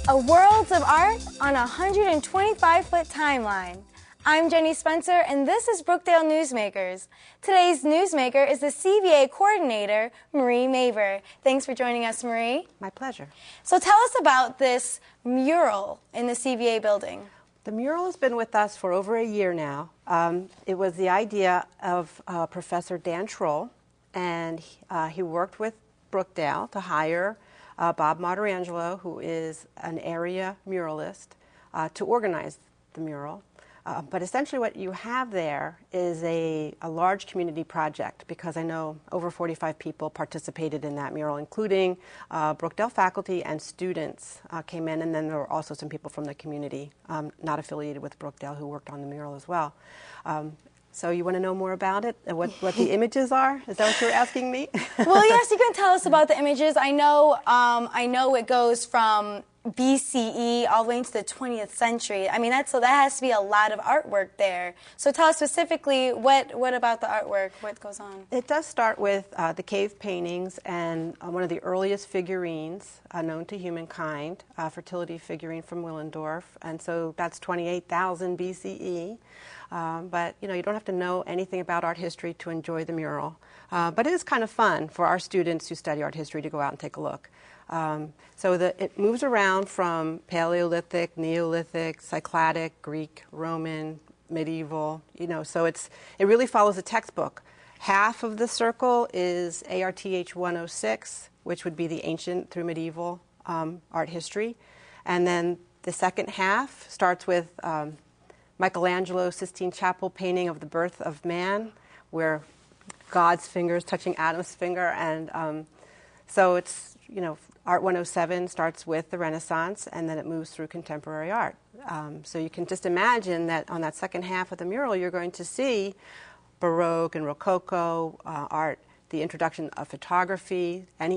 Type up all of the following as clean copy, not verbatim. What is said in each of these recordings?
A world of art on a 125-foot timeline. I'm Jenny Spencer, and this is Broolkdale Newsmakers. Today's newsmaker is the CVA coordinator, Marie Maber. Thanks for joining us, Marie. My pleasure. So tell us about this mural in the CVA building. The mural has been with us for over a year now. It was the idea of Professor Dan Schroll, and he worked with Broolkdale to hire Bob Materangelo, who is an area muralist, to organize the mural. But essentially what you have there is a large community project, because I know over 45 people participated in that mural, including Broolkdale faculty and students came in, and then there were also some people from the community not affiliated with Broolkdale who worked on the mural as well. So you want to know more about it, what the images are? Is that what you're asking me? Well, yes, you can tell us about the images. I know it goes from BCE all the way into the 20th century. I mean, so that has to be a lot of artwork there. So tell us specifically what about the artwork, what goes on? It does start with the cave paintings and one of the earliest figurines known to humankind, a fertility figurine from Willendorf, and so that's 28,000 BCE. But you don't have to know anything about art history to enjoy the mural. But it is kind of fun for our students who study art history to go out and take a look. So it moves around from Paleolithic, Neolithic, Cycladic, Greek, Roman, medieval, so it really follows a textbook. Half of the circle is ARTH 106, which would be the ancient through medieval art history. And then the second half starts with Michelangelo's Sistine Chapel painting of the birth of man, where God's finger is touching Adam's finger. And so it's, Art 107 starts with the Renaissance, and then it moves through contemporary art. So you can just imagine that on that second half of the mural, you're going to see Baroque and Rococo art, the introduction of photography. And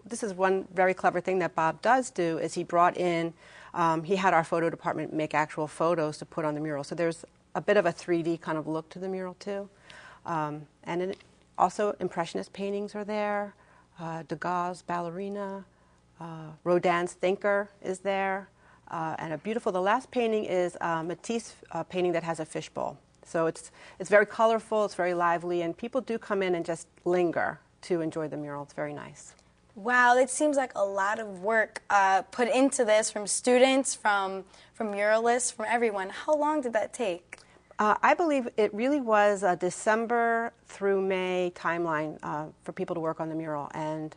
this is one very clever thing that Bob does do, is he brought in, he had our photo department make actual photos to put on the mural. So there's a bit of a 3D kind of look to the mural too. And also Impressionist paintings are there. Degas' Ballerina, Rodin's Thinker is there, and the last painting is Matisse painting that has a fishbowl. So it's very colorful, it's very lively, and people do come in and just linger to enjoy the mural. It's very nice. Wow, it seems like a lot of work put into this from students, from muralists, from everyone. How long did that take? I believe it really was a December through May timeline for people to work on the mural. And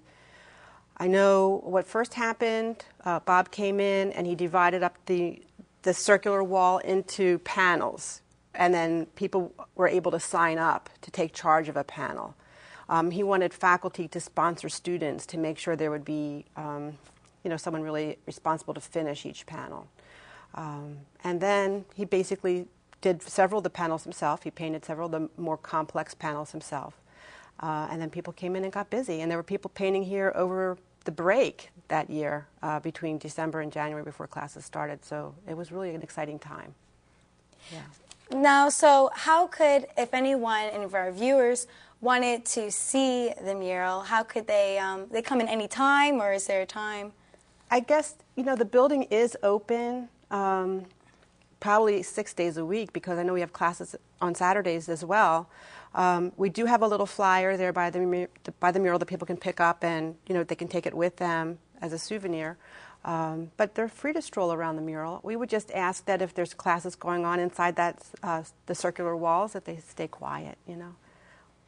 I know what first happened, Bob came in and he divided up the circular wall into panels. And then people were able to sign up to take charge of a panel. He wanted faculty to sponsor students to make sure there would be someone really responsible to finish each panel. And then he basically did several of the panels himself. He painted several of the more complex panels himself. And then people came in and got busy. And there were people painting here over the break that year between December and January before classes started. So it was really an exciting time. Yeah. Now, so how could, if anyone, any of our viewers, wanted to see the mural, how could they come in any time, or is there a time? I guess, the building is open probably 6 days a week, because I know we have classes on Saturdays as well. We do have a little flyer there by the mural that people can pick up, and they can take it with them as a souvenir. But they're free to stroll around the mural. We would just ask that if there's classes going on inside the circular walls, that they stay quiet.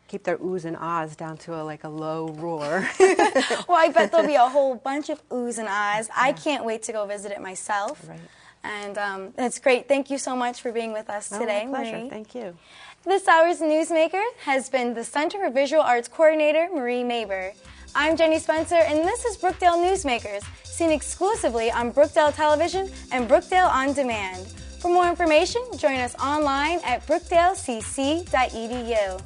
Keep their oohs and ahs down to a low roar. Well, I bet there'll be a whole bunch of oohs and ahs. Yeah. I can't wait to go visit it myself. Right. And it's great. Thank you so much for being with us today, my pleasure. Marie. Thank you. This hour's newsmaker has been the Center for Visual Arts Coordinator, Marie Maber. I'm Jenny Spencer, and this is Broolkdale Newsmakers, seen exclusively on Broolkdale Television and Broolkdale On Demand. For more information, join us online at broolkdalecc.edu.